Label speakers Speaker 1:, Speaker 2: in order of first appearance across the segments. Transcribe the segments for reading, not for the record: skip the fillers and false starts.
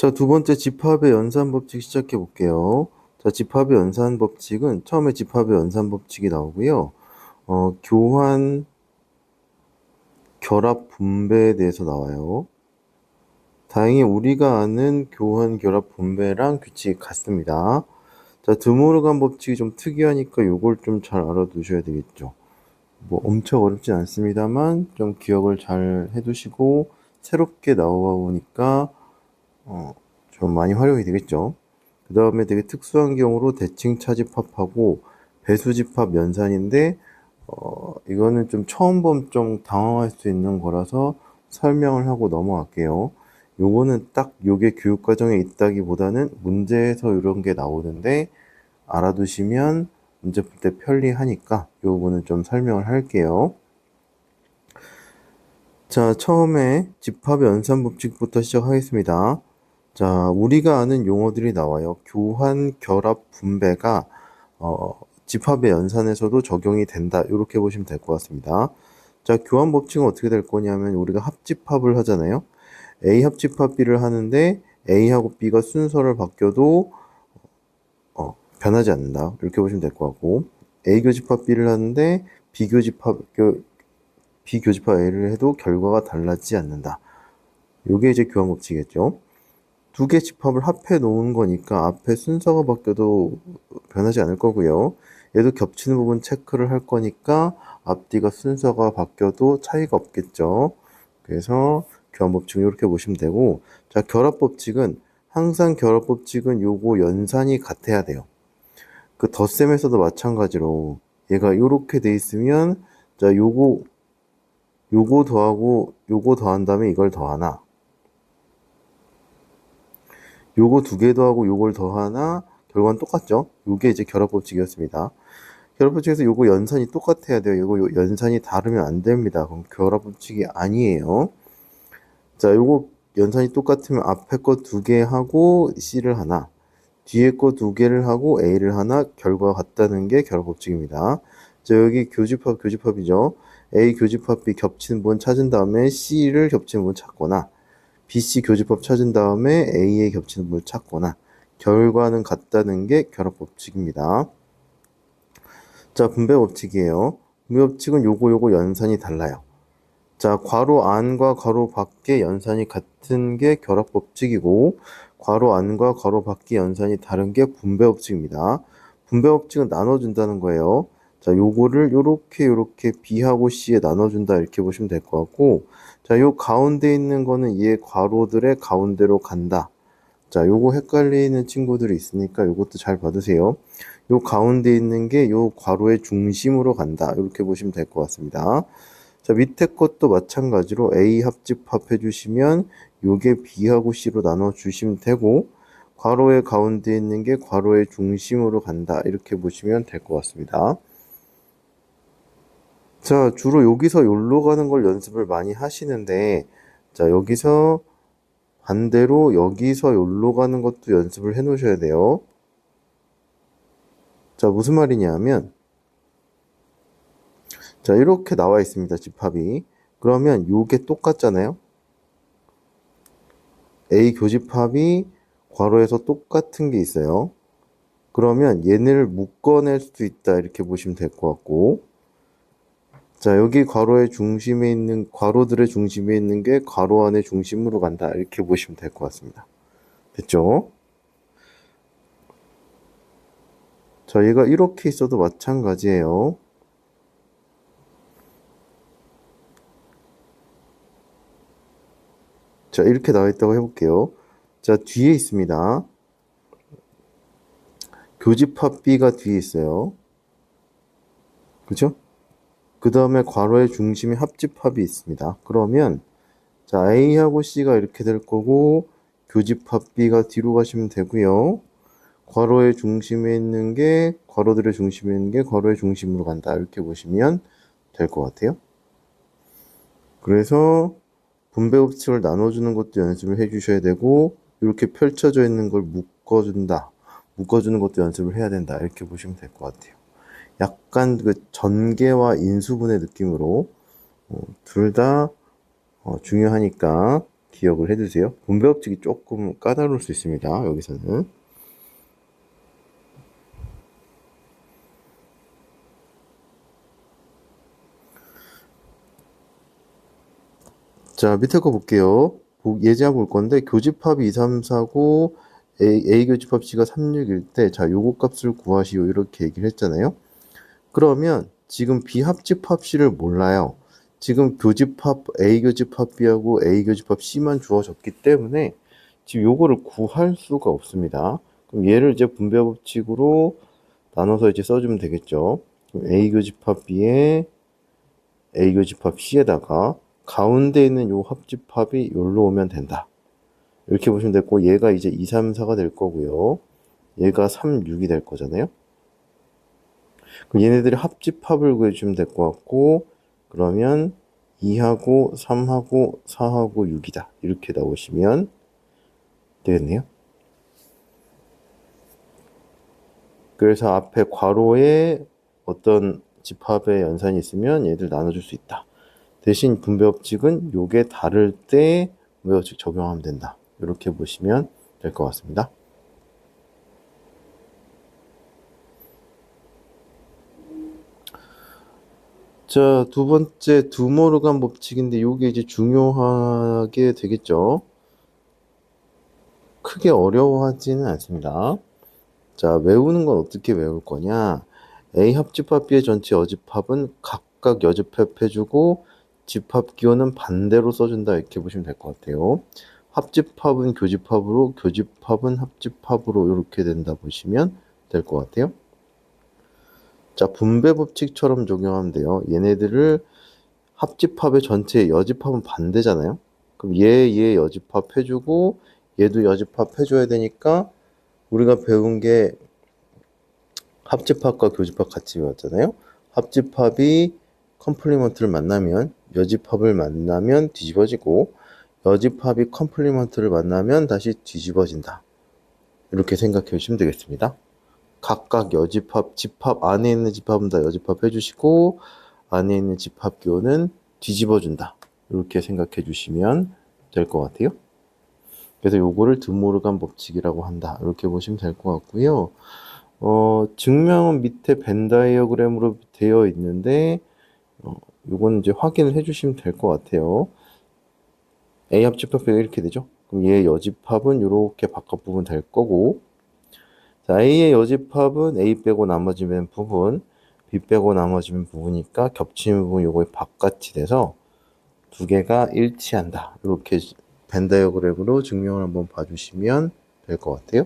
Speaker 1: 자, 두 번째 집합의 연산 법칙 시작해 볼게요. 자, 집합의 연산 법칙은 처음에 집합의 연산 법칙이 나오고요. 교환, 결합, 분배에 대해서 나와요. 다행히 우리가 아는 교환, 결합, 분배랑 규칙이 같습니다. 자, 드모르간 법칙이 좀 특이하니까 요걸 좀 잘 알아두셔야 되겠죠. 뭐 엄청 어렵진 않습니다만 좀 기억을 잘 해두시고 새롭게 나오니까 좀 많이 활용이 되겠죠. 그 다음에 되게 특수한 경우로 대칭 차집합하고 배수집합 연산인데 이거는 좀 처음 보면 좀 당황할 수 있는 거라서 설명을 하고 넘어갈게요. 요거는 딱 요게 교육과정에 있다기보다는 문제에서 이런 게 나오는데 알아두시면 문제 풀 때 편리하니까 요거는 좀 설명을 할게요. 자, 처음에 집합 연산 법칙부터 시작하겠습니다. 자, 우리가 아는 용어들이 나와요. 교환, 결합, 분배가 집합의 연산에서도 적용이 된다. 이렇게 보시면 될 것 같습니다. 자, 교환 법칙은 어떻게 될 거냐면 우리가 합집합을 하잖아요. A 합집합 B를 하는데 A하고 B가 순서를 바뀌어도 변하지 않는다. 이렇게 보시면 될 것 같고, A 교집합 B를 하는데 B교집합 A를 해도 결과가 달라지지 않는다. 이게 이제 교환 법칙이겠죠. 두 개 집합을 합해 놓은 거니까 앞에 순서가 바뀌어도 변하지 않을 거고요. 얘도 겹치는 부분 체크를 할 거니까 앞뒤가 순서가 바뀌어도 차이가 없겠죠. 그래서 교환 법칙은 이렇게 보시면 되고, 자, 결합 법칙은 항상 결합 법칙은 요거 연산이 같아야 돼요. 그 덧셈에서도 마찬가지로 얘가 요렇게 돼 있으면 자, 요거 더하고 요거 더한 다음에 이걸 더하나, 요거 두 개 더하고 요걸 더하나, 결과는 똑같죠? 요게 이제 결합법칙이었습니다. 결합법칙에서 요거 연산이 똑같아야 돼요. 요거 연산이 다르면 안 됩니다. 그럼 결합법칙이 아니에요. 자, 요거 연산이 똑같으면 앞에 거 두 개 하고 C를 하나, 뒤에 거 두 개를 하고 A를 하나, 결과가 같다는 게 결합법칙입니다. 자, 여기 교집합이죠. A 교집합 B 겹치는 부분 찾은 다음에 C를 겹치는 부분 찾거나, BC 교집합 찾은 다음에 A에 겹치는 부분을 찾거나, 결과는 같다는 게 결합법칙입니다. 자, 분배법칙이에요. 분배법칙은 요거 연산이 달라요. 자, 괄호 안과 괄호 밖의 연산이 같은 게 결합법칙이고, 괄호 안과 괄호 밖의 연산이 다른 게 분배법칙입니다. 분배법칙은 나눠준다는 거예요. 자, 요거를 요렇게 B하고 C에 나눠준다, 이렇게 보시면 될 것 같고, 자, 요 가운데 있는 거는 얘 괄호들의 가운데로 간다. 자, 요거 헷갈리는 친구들이 있으니까 요것도 잘 받으세요. 요 가운데 있는 게 요 괄호의 중심으로 간다. 이렇게 보시면 될 것 같습니다. 자, 밑에 것도 마찬가지로 A 합집합 해주시면 요게 B하고 C로 나눠주시면 되고, 괄호의 가운데 있는 게 괄호의 중심으로 간다. 이렇게 보시면 될 것 같습니다. 자, 주로 여기서 여기로 가는 걸 연습을 많이 하시는데, 자, 여기서 반대로 여기서 여기로 가는 것도 연습을 해 놓으셔야 돼요. 자, 무슨 말이냐면, 자, 이렇게 나와 있습니다. 집합이. 그러면 요게 똑같잖아요. A 교집합이 괄호에서 똑같은 게 있어요. 그러면 얘네를 묶어낼 수도 있다. 이렇게 보시면 될 것 같고. 자, 여기 괄호의 중심에 있는, 괄호들의 중심에 있는 게 괄호 안의 중심으로 간다. 이렇게 보시면 될 것 같습니다. 됐죠? 자, 얘가 이렇게 있어도 마찬가지예요. 자, 이렇게 나와 있다고 해볼게요. 자, 뒤에 있습니다. 교집합 B가 뒤에 있어요. 그죠? 그 다음에 괄호의 중심에 합집합이 있습니다. 그러면 자, A하고 C가 이렇게 될 거고, 교집합 B가 뒤로 가시면 되고요. 괄호의 중심에 있는 게, 괄호들의 중심에 있는 게 괄호의 중심으로 간다. 이렇게 보시면 될 것 같아요. 그래서 분배 법칙을 나눠주는 것도 연습을 해주셔야 되고, 이렇게 펼쳐져 있는 걸 묶어준다. 묶어주는 것도 연습을 해야 된다. 이렇게 보시면 될 것 같아요. 약간 그 전개와 인수분해 느낌으로 둘 다 중요하니까 기억을 해두세요. 분배 법칙이 조금 까다로울 수 있습니다. 여기서는. 자, 밑에 거 볼게요. 예제한 볼 건데 교집합이 2, 3, 4고 A 교집합 C가 3, 6일 때 자, 요거 값을 구하시오 이렇게 얘기를 했잖아요. 그러면 지금 비합집합 C를 몰라요. 지금 교집합 A 교집합 B하고 A 교집합 C만 주어졌기 때문에 지금 요거를 구할 수가 없습니다. 그럼 얘를 이제 분배 법칙으로 나눠서 이제 써주면 되겠죠. 그럼 A 교집합 B에 A 교집합 C에다가 가운데 있는 요 합집합이 여기로 오면 된다. 이렇게 보시면 됐고 얘가 이제 2, 3, 4가 될 거고요. 얘가 3, 6이 될 거잖아요. 그럼 얘네들이 합집합을 구해주면 될 것 같고 그러면 2하고 3하고 4하고 6이다. 이렇게 나오시면 되겠네요. 그래서 앞에 괄호에 어떤 집합의 연산이 있으면 얘들 나눠줄 수 있다. 대신 분배 법칙은 요게 다를 때 분배 법칙 적용하면 된다. 이렇게 보시면 될 것 같습니다. 자, 두 번째 두모르간 법칙인데 요게 이제 중요하게 되겠죠. 크게 어려워하지는 않습니다. 자, 외우는 건 어떻게 외울 거냐? A 합집합 B의 전체 여집합은 각각 여집합해주고 집합 기호는 반대로 써준다 이렇게 보시면 될 것 같아요. 합집합은 교집합으로 교집합은 합집합으로 이렇게 된다 보시면 될 것 같아요. 자, 분배 법칙처럼 적용하면 돼요. 얘네들을 합집합의 전체 여집합은 반대잖아요. 그럼 얘 여집합 해주고 얘도 여집합 해줘야 되니까 우리가 배운 게 합집합과 교집합 같이 배웠잖아요. 합집합이 컴플리먼트를 만나면 여집합을 만나면 뒤집어지고 여집합이 컴플리먼트를 만나면 다시 뒤집어진다. 이렇게 생각해 주시면 되겠습니다. 각각 여집합, 집합 안에 있는 집합은 다 여집합 해주시고 안에 있는 집합 기호는 뒤집어준다. 이렇게 생각해 주시면 될 것 같아요. 그래서 요거를 드모르간 법칙이라고 한다. 이렇게 보시면 될 것 같고요. 증명은 밑에 벤 다이어그램으로 되어 있는데 요건 이제 확인을 해주시면 될 것 같아요. A 합집합이 이렇게 되죠. 그럼 얘 여집합은 이렇게 바깥 부분 될 거고 자, A의 여집합은 A 빼고 나머지 부분 B 빼고 나머지 부분이니까 겹치는 부분 요거의 바깥이 돼서 두 개가 일치한다. 이렇게 벤 다이어그램으로 증명을 한번 봐주시면 될 것 같아요.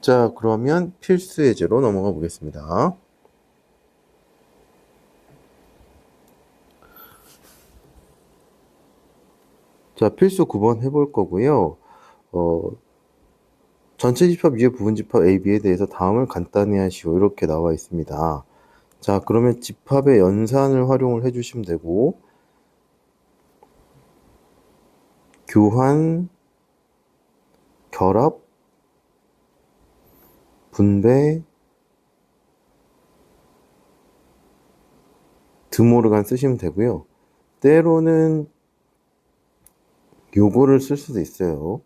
Speaker 1: 자, 그러면 필수 예제로 넘어가 보겠습니다. 자, 필수 9번 해볼 거고요. 전체 집합 위에 부분 집합 A, B에 대해서 다음을 간단히 하시오. 이렇게 나와 있습니다. 자, 그러면 집합의 연산을 활용을 해주시면 되고 교환, 결합, 분배, 드모르간 쓰시면 되고요. 때로는 요거를 쓸 수도 있어요.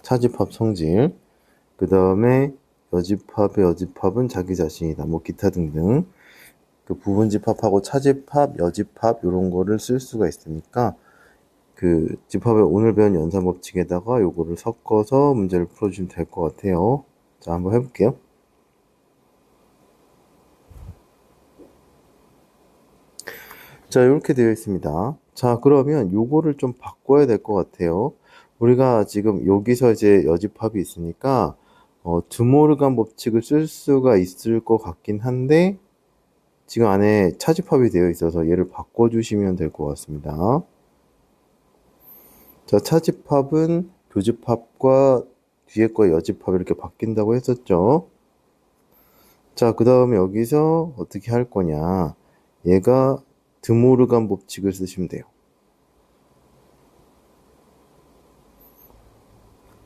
Speaker 1: 차집합 성질. 그 다음에 여집합의 여집합은 자기 자신이다. 뭐 기타 등등. 그 부분집합하고 차집합, 여집합 이런 거를 쓸 수가 있으니까 그 집합의 오늘 배운 연산 법칙에다가 요거를 섞어서 문제를 풀어주시면 될 것 같아요. 자, 한번 해볼게요. 자, 이렇게 되어 있습니다. 자, 그러면 요거를 좀 바꿔야 될 것 같아요. 우리가 지금 여기서 이제 여집합이 있으니까 드모르간 법칙을 쓸 수가 있을 것 같긴 한데 지금 안에 차집합이 되어 있어서 얘를 바꿔주시면 될 것 같습니다. 자, 차집합은 교집합과 뒤에 거 여집합 이렇게 바뀐다고 했었죠. 자, 그 다음에 여기서 어떻게 할 거냐. 얘가 드모르간 법칙을 쓰시면 돼요.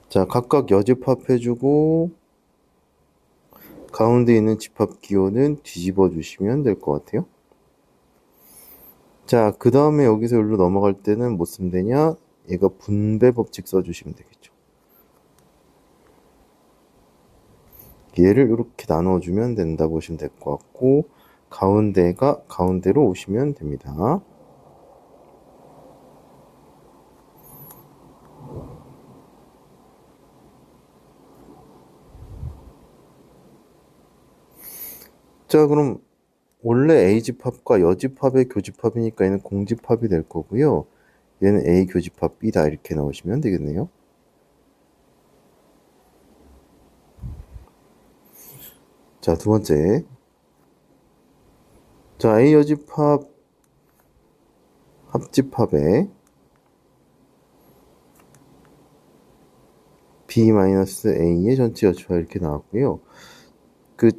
Speaker 1: 자, 각각 여집합 해주고 가운데 있는 집합 기호는 뒤집어 주시면 될 것 같아요. 자, 그 다음에 여기서 여기로 넘어갈 때는 뭐 쓰면 되냐? 얘가 분배 법칙 써주시면 되겠죠. 얘를 이렇게 나눠주면 된다 보시면 될 것 같고, 가운데가 가운데로 오시면 됩니다. 자, 그럼 원래 A집합과 여집합의 교집합이니까 얘는 공집합이 될 거고요. 얘는 A 교집합 B다 이렇게 나오시면 되겠네요. 자, 두 번째. 자, A 여집합 합집합에 B-A의 전체 여집합 이렇게 나왔고요. 그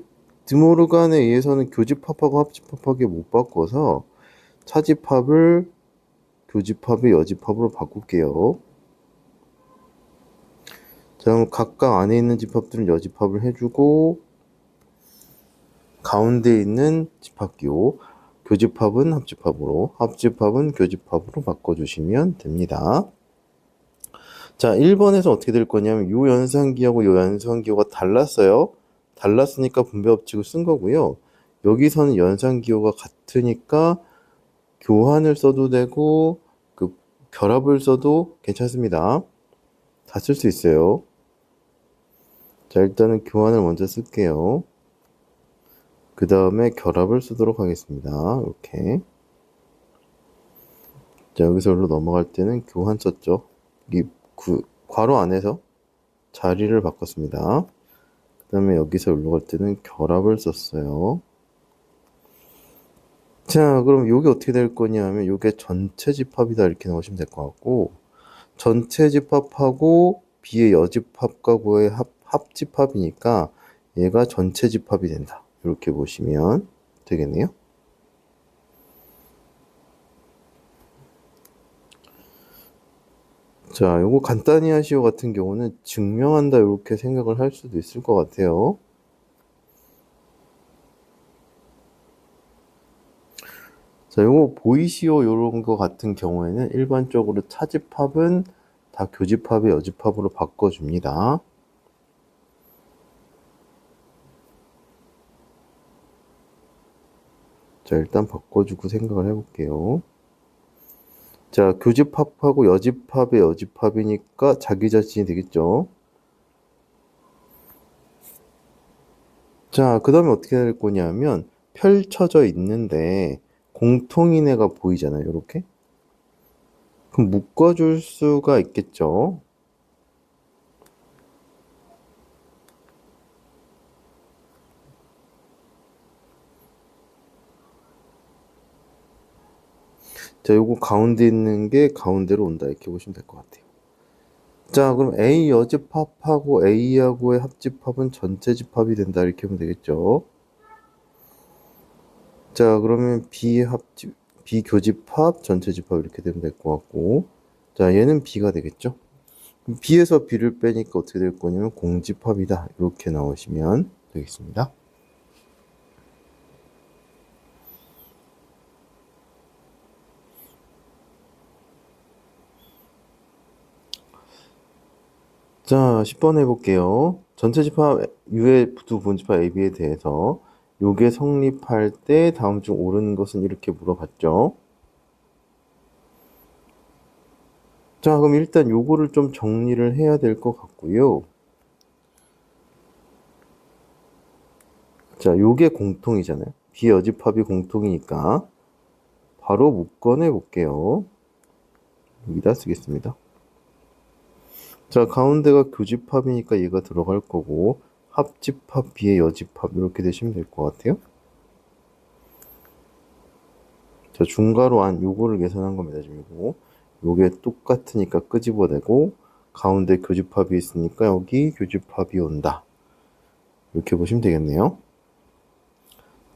Speaker 1: 드모르간에 의해서는 교집합하고 합집합하게 못 바꿔서 차집합을 교집합의 여집합으로 바꿀게요. 자, 그럼 각각 안에 있는 집합들은 여집합을 해주고 가운데 있는 집합기호 교집합은 합집합으로 합집합은 교집합으로 바꿔주시면 됩니다. 자, 1번에서 어떻게 될 거냐면 요 연산기하고 요 연산기호가 달랐어요. 달랐으니까 분배법칙을 쓴 거고요. 여기서는 연산기호가 같으니까 교환을 써도 되고 그 결합을 써도 괜찮습니다. 다 쓸 수 있어요. 자, 일단은 교환을 먼저 쓸게요. 그 다음에 결합을 쓰도록 하겠습니다. 이렇게. 자, 여기서 여기로 넘어갈 때는 교환 썼죠. 이 괄호 안에서 자리를 바꿨습니다. 그 다음에 여기서 여기로 갈 때는 결합을 썼어요. 자, 그럼 요게 어떻게 될 거냐면 요게 전체 집합이다 이렇게 나오시면 될 것 같고, 전체 집합하고 B의 여집합과 고의 합집합이니까 얘가 전체 집합이 된다. 이렇게 보시면 되겠네요. 자, 요거 간단히 하시오 같은 경우는 증명한다 이렇게 생각을 할 수도 있을 것 같아요. 자, 요거 보이시오 요런 거 같은 경우에는 일반적으로 차집합은 다 교집합의 여집합으로 바꿔줍니다. 자, 일단 바꿔주고 생각을 해볼게요. 자, 교집합하고 여집합의 여집합이니까 자기 자신이 되겠죠. 자, 그 다음에 어떻게 될 거냐면 펼쳐져 있는데 공통인 애가 보이잖아요. 이렇게. 그럼 묶어줄 수가 있겠죠. 자, 요거 가운데 있는 게 가운데로 온다. 이렇게 보시면 될 것 같아요. 자, 그럼 A 여집합하고 A하고의 합집합은 전체 집합이 된다. 이렇게 하면 되겠죠. 자, 그러면 B 교집합, 전체 집합 이렇게 되면 될 것 같고. 자, 얘는 B가 되겠죠. B에서 B를 빼니까 어떻게 될 거냐면 공집합이다. 이렇게 나오시면 되겠습니다. 자, 10번 해볼게요. 전체 집합 U의 두 분집합 AB에 대해서 요게 성립할 때 다음 중 옳은 것은 이렇게 물어봤죠. 자, 그럼 일단 요거를 좀 정리를 해야 될 것 같고요. 자, 요게 공통이잖아요. 비여집합이 공통이니까 바로 묶어내 볼게요. 여기다 쓰겠습니다. 자, 가운데가 교집합이니까 얘가 들어갈 거고 합집합 B의 여집합 이렇게 되시면 될 것 같아요. 자, 중괄호 안 요거를 계산한 겁니다. 지금 요게 똑같으니까 끄집어내고 가운데 교집합이 있으니까 여기 교집합이 온다. 이렇게 보시면 되겠네요.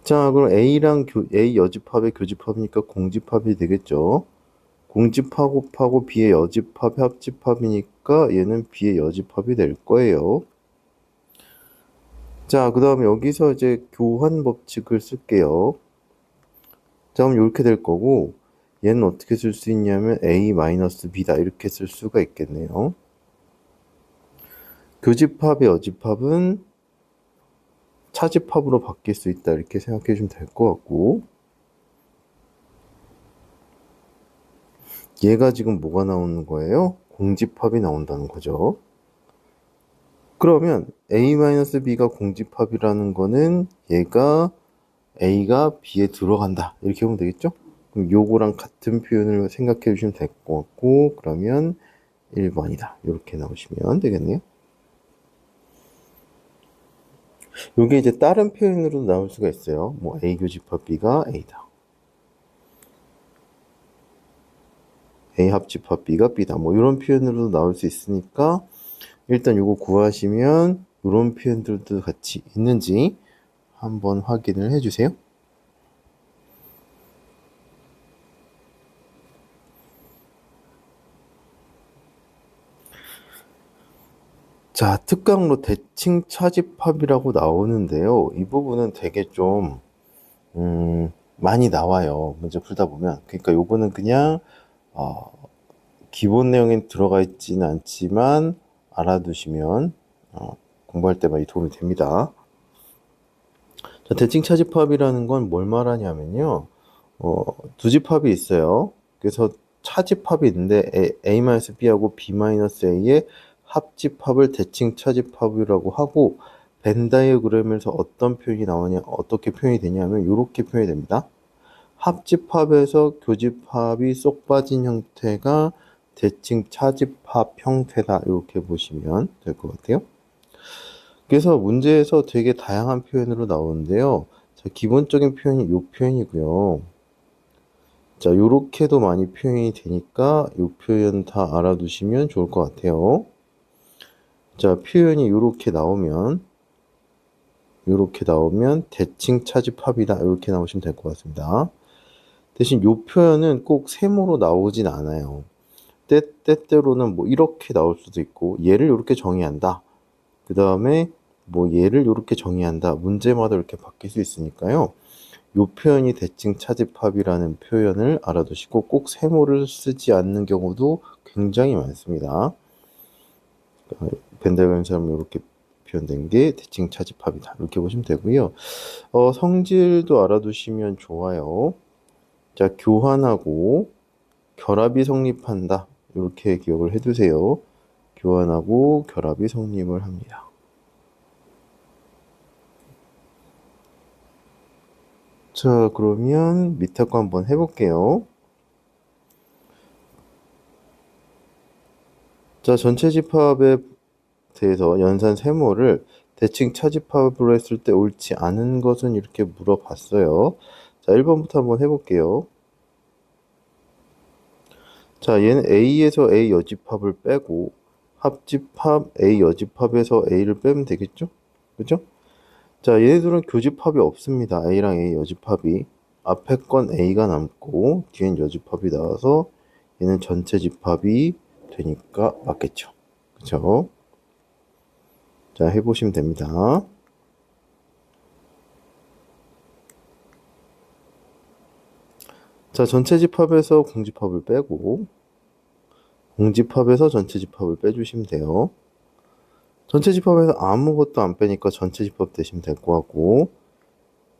Speaker 1: 자, 그럼 A 여집합의 교집합이니까 공집합이 되겠죠. 공집합하고 B의 여집합의 합집합이니까 얘는 B의 여집합이 될 거예요. 자, 그 다음에 여기서 이제 교환 법칙을 쓸게요. 자, 그럼 이렇게 될 거고 얘는 어떻게 쓸 수 있냐면 A-B다 이렇게 쓸 수가 있겠네요. 교집합의 여집합은 차집합으로 바뀔 수 있다 이렇게 생각해 주면 될 것 같고, 얘가 지금 뭐가 나오는 거예요? 공집합이 나온다는 거죠. 그러면 A-B가 공집합이라는 거는 얘가 A가 B에 들어간다 이렇게 보면 되겠죠? 그럼 요거랑 같은 표현을 생각해 주시면 될 것 같고, 그러면 1번이다 이렇게 나오시면 되겠네요. 요게 이제 다른 표현으로 나올 수가 있어요. 뭐 A 교집합 B가 A다, A 합집합 B가 B다, 뭐 이런 표현으로 나올 수 있으니까 일단 요거 구하시면 이런 표현들도 같이 있는지 한번 확인을 해주세요. 자, 특강으로 대칭 차집합이라고 나오는데요. 이 부분은 되게 좀 많이 나와요. 문제 풀다 보면. 그러니까 요거는 그냥 기본 내용에 들어가 있지는 않지만 알아두시면 공부할 때 많이 도움이 됩니다. 자, 대칭 차집합이라는 건 뭘 말하냐면요. 두 집합이 있어요. 그래서 차집합이 있는데 A-B하고 B-A의 합집합을 대칭 차집합이라고 하고, 벤 다이어그램에서 어떤 표현이 나오냐, 어떻게 표현이 되냐면 이렇게 표현이 됩니다. 합집합에서 교집합이 쏙 빠진 형태가 대칭 차집합 형태다 이렇게 보시면 될 것 같아요. 그래서 문제에서 되게 다양한 표현으로 나오는데요. 자, 기본적인 표현이 이 표현이고요. 자, 요렇게도 많이 표현이 되니까 이 표현 다 알아두시면 좋을 것 같아요. 자, 표현이 요렇게 나오면 대칭 차집합이다 이렇게 나오시면 될 것 같습니다. 대신 이 표현은 꼭 세모로 나오진 않아요. 때때로는 뭐 이렇게 나올 수도 있고, 얘를 이렇게 정의한다, 그 다음에 뭐 얘를 이렇게 정의한다, 문제마다 이렇게 바뀔 수 있으니까요. 이 표현이 대칭 차집합이라는 표현을 알아두시고, 꼭 세모를 쓰지 않는 경우도 굉장히 많습니다. 벤 다이어그램처럼 이렇게 표현된 게 대칭 차집합이다 이렇게 보시면 되고요. 성질도 알아두시면 좋아요. 자, 교환하고 결합이 성립한다 이렇게 기억을 해두세요. 교환하고 결합이 성립을 합니다. 자, 그러면 밑에 거 한번 해볼게요. 자, 전체 집합에 대해서 연산 세모를 대칭 차집합으로 했을 때 옳지 않은 것은 이렇게 물어봤어요. 자, 1번부터 한번 해볼게요. 자, 얘는 A에서 A 여집합을 빼고 합집합 A 여집합에서 A를 빼면 되겠죠? 그죠? 자, 얘네들은 교집합이 없습니다. A랑 A 여집합이. 앞에 건 A가 남고 뒤엔 여집합이 나와서 얘는 전체 집합이 되니까 맞겠죠. 그쵸? 자, 해보시면 됩니다. 자, 전체 집합에서 공집합을 빼고 공집합에서 전체 집합을 빼주시면 돼요. 전체 집합에서 아무것도 안 빼니까 전체 집합 대시면 될 것 같고,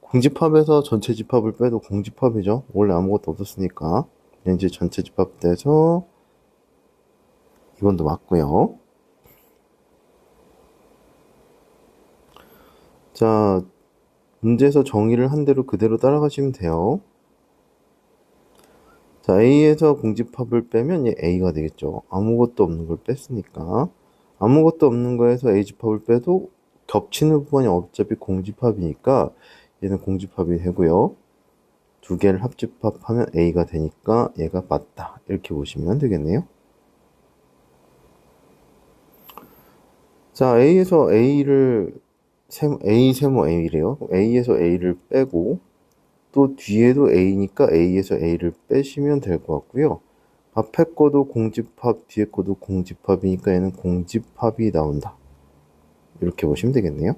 Speaker 1: 공집합에서 전체 집합을 빼도 공집합이죠. 원래 아무것도 없었으니까. 이제 전체 집합 돼서 2번도 맞고요. 자, 문제에서 정의를 한 대로 그대로 따라가시면 돼요. 자, A에서 공집합을 빼면 얘 A가 되겠죠. 아무것도 없는 걸 뺐으니까. 아무것도 없는 거에서 A 집합을 빼도 겹치는 부분이 어차피 공집합이니까 얘는 공집합이 되고요. 두 개를 합집합하면 A가 되니까 얘가 맞다 이렇게 보시면 되겠네요. 자, A에서 A 세모 A래요. A에서 A를 빼고 또 뒤에도 A니까 A에서 A를 빼시면 될 것 같고요. 앞에 거도 공집합, 뒤에 거도 공집합이니까 얘는 공집합이 나온다 이렇게 보시면 되겠네요.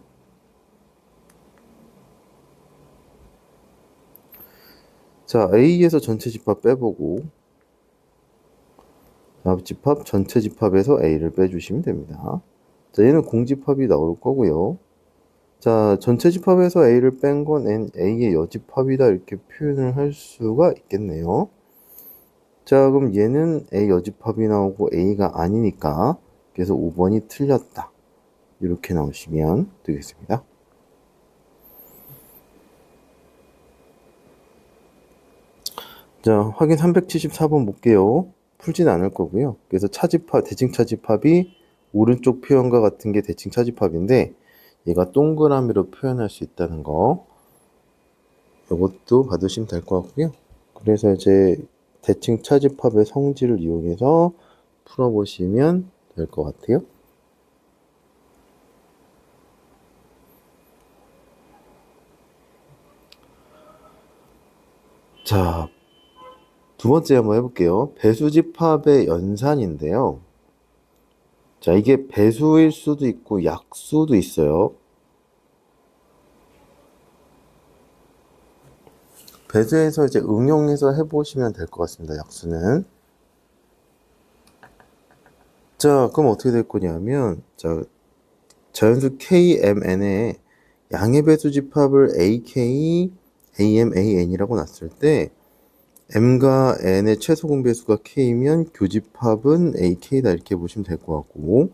Speaker 1: 자, A에서 전체 집합 빼보고 합집합, 전체 집합에서 A를 빼주시면 됩니다. 자, 얘는 공집합이 나올 거고요. 자, 전체 집합에서 A를 뺀 건 A의 여집합이다 이렇게 표현을 할 수가 있겠네요. 자, 그럼 얘는 A 여집합이 나오고 A가 아니니까 그래서 5번이 틀렸다. 이렇게 나오시면 되겠습니다. 자, 확인 374번 볼게요. 풀진 않을 거고요. 그래서 차집합, 대칭 차집합이 오른쪽 표현과 같은 게 대칭 차집합인데 얘가 동그라미로 표현할 수 있다는 거 이것도 받으시면 될 것 같고요. 그래서 이제 대칭 차집합의 성질을 이용해서 풀어보시면 될 것 같아요. 자, 두 번째 한번 해볼게요. 배수집합의 연산인데요. 자, 이게 배수일 수도 있고 약수도 있어요. 배수에서 이제 응용해서 해보시면 될 것 같습니다. 약수는. 자, 그럼 어떻게 될 거냐면, 자, 자연수 KMN에 양의 배수 집합을 AK, AM, AN이라고 놨을 때 M과 N의 최소 공배수가 K면 교집합은 AK다 이렇게 보시면 될 것 같고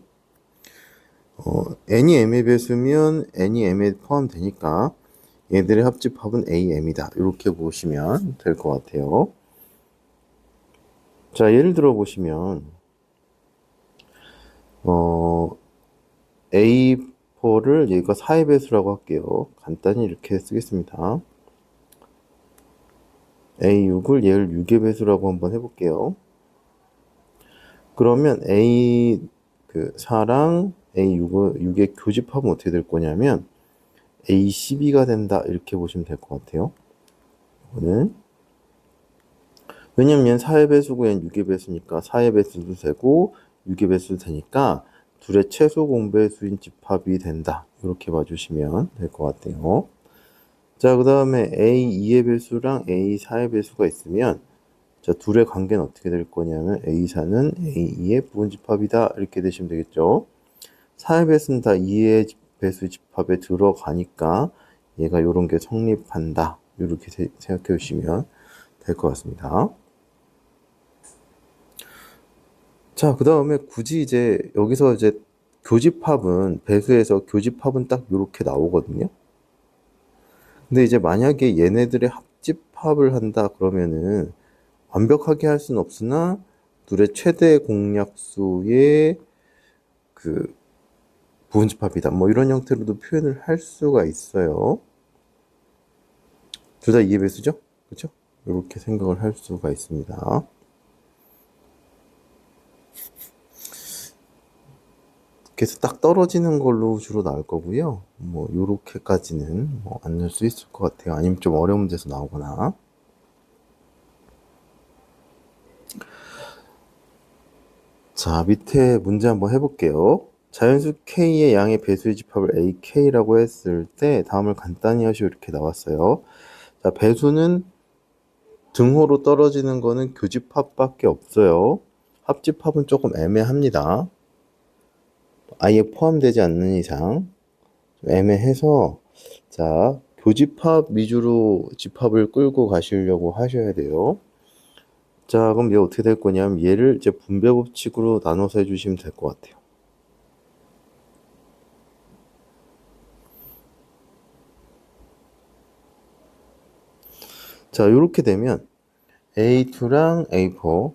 Speaker 1: N이 M의 배수면 N이 M에 포함되니까 얘들의 합집합은 AM이다 이렇게 보시면 될 것 같아요. 자, 예를 들어 보시면 A4를 얘가 4의 배수라고 할게요. 간단히 이렇게 쓰겠습니다. A6을 얘를 6의 배수라고 한번 해볼게요. 그러면 A4랑 A6의 교집합은 어떻게 될 거냐면 A12가 된다 이렇게 보시면 될 것 같아요. 이거는 왜냐면 얘는 4의 배수고 얘는 6의 배수니까 4의 배수도 되고 6의 배수도 되니까 둘의 최소 공배수인 집합이 된다 이렇게 봐주시면 될 것 같아요. 자, 그 다음에 A2의 배수랑 A4의 배수가 있으면 자, 둘의 관계는 어떻게 될 거냐면 A4는 A2의 부분집합이다 이렇게 되시면 되겠죠. 4의 배수는 다 2의 배수 집합에 들어가니까 얘가 이런 게 성립한다 이렇게 생각해 주시면 될 것 같습니다. 자, 그 다음에 굳이 이제 여기서 이제 교집합은 배수에서 교집합은 딱 이렇게 나오거든요. 근데 이제 만약에 얘네들의 합집합을 한다 그러면은 완벽하게 할 수는 없으나 둘의 최대 공약수의 그 부분집합이다. 뭐 이런 형태로도 표현을 할 수가 있어요. 둘 다 2의 배수죠? 그렇죠? 이렇게 생각을 할 수가 있습니다. 그래서 딱 떨어지는 걸로 주로 나올 거고요. 뭐 요렇게까지는 뭐 안 넣을 수 있을 것 같아요. 아니면 좀 어려운 데서 나오거나. 자, 밑에 문제 한번 해볼게요. 자연수 K의 양의 배수의 집합을 AK라고 했을 때 다음을 간단히 하시오 이렇게 나왔어요. 자, 배수는 등호로 떨어지는 거는 교집합밖에 없어요. 합집합은 조금 애매합니다. 아예 포함되지 않는 이상 좀 애매해서 자, 교집합 위주로 집합을 끌고 가시려고 하셔야 돼요. 자, 그럼 얘 어떻게 될 거냐면 얘를 이제 분배 법칙으로 나눠서 해주시면 될 것 같아요. 자, 이렇게 되면 A2랑 A4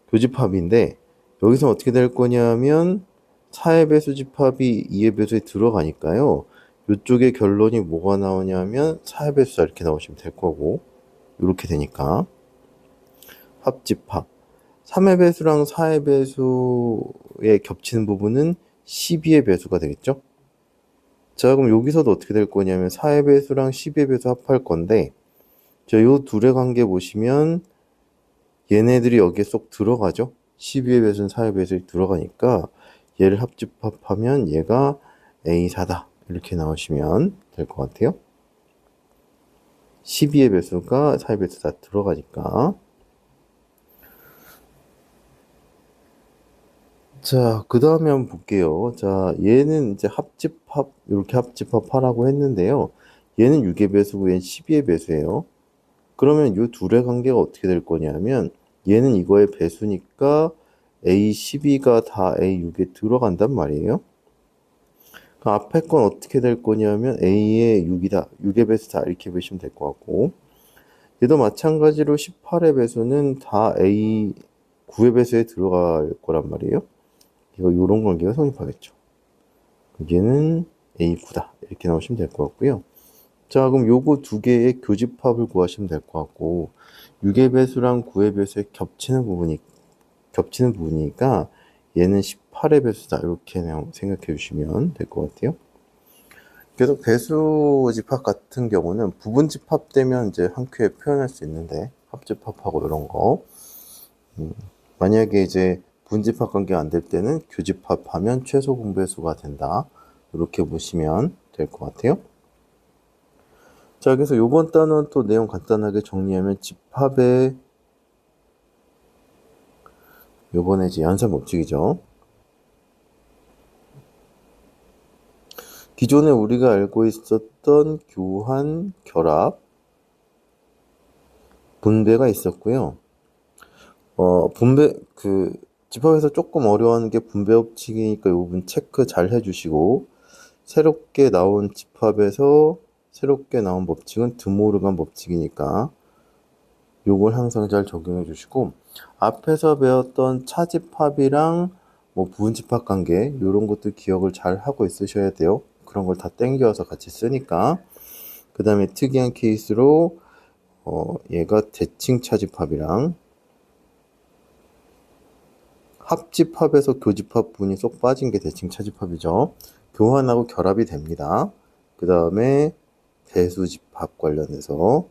Speaker 1: 교집합인데 여기서 어떻게 될 거냐면 4의 배수 집합이 2의 배수에 들어가니까요. 이쪽에 결론이 뭐가 나오냐면 4의 배수다 이렇게 나오시면 될 거고 이렇게 되니까 합집합 3의 배수랑 4의 배수에 겹치는 부분은 12의 배수가 되겠죠. 자, 그럼 여기서도 어떻게 될 거냐면 4의 배수랑 12의 배수 합할 건데 자, 요 둘의 관계 보시면 얘네들이 여기에 쏙 들어가죠. 12의 배수는 4의 배수에 들어가니까 얘를 합집합하면 얘가 A4다 이렇게 나오시면 될 것 같아요. 12의 배수가 4의 배수 다 들어가니까. 자, 그 다음에 한번 볼게요. 자, 얘는 이제 합집합, 이렇게 합집합하라고 했는데요. 얘는 6의 배수고 얘는 12의 배수예요. 그러면 이 둘의 관계가 어떻게 될 거냐면 얘는 이거의 배수니까 A12가 다 A6에 들어간단 말이에요. 그 앞에 건 어떻게 될 거냐면 A의 6이다. 6의 배수다. 이렇게 보시면 될 것 같고. 얘도 마찬가지로 18의 배수는 다 A 9의 배수에 들어갈 거란 말이에요. 이런 관계가 성립하겠죠. 얘는 A9다. 이렇게 나오시면 될 것 같고요. 자, 그럼 요거 두 개의 교집합을 구하시면 될 것 같고, 6의 배수랑 9의 배수의 겹치는 부분이니까 얘는 18의 배수다. 이렇게 생각해 주시면 될 것 같아요. 그래서 배수 집합 같은 경우는 부분 집합되면 이제 한 큐에 표현할 수 있는데, 합집합하고 이런 거. 만약에 이제 분집합 관계가 안 될 때는 교집합하면 최소 공배수가 된다. 이렇게 보시면 될 것 같아요. 자, 그래서 이번 단원 또 내용 간단하게 정리하면 집합의 요번에 이제 연산 법칙이죠. 기존에 우리가 알고 있었던 교환, 결합, 분배가 있었고요. 집합에서 조금 어려운 게 분배 법칙이니까 이 부분 체크 잘 해주시고, 새롭게 나온 집합에서 새롭게 나온 법칙은 드모르간 법칙이니까 요걸 항상 잘 적용해 주시고, 앞에서 배웠던 차집합이랑 뭐 부분집합 관계 이런 것들 기억을 잘 하고 있으셔야 돼요. 그런 걸 다 땡겨서 같이 쓰니까. 그 다음에 특이한 케이스로 얘가 대칭 차집합이랑 합집합에서 교집합 분이 쏙 빠진 게 대칭 차집합이죠. 교환하고 결합이 됩니다. 그 다음에 배수집합 관련해서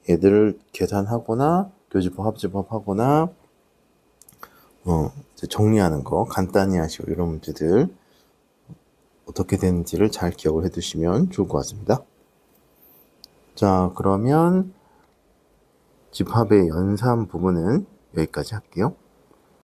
Speaker 1: 얘들을 계산하거나 교집합, 합집합 하거나 정리하는 거 간단히 하시고 이런 문제들 어떻게 되는지를 잘 기억을 해 두시면 좋을 것 같습니다. 자, 그러면 집합의 연산 부분은 여기까지 할게요.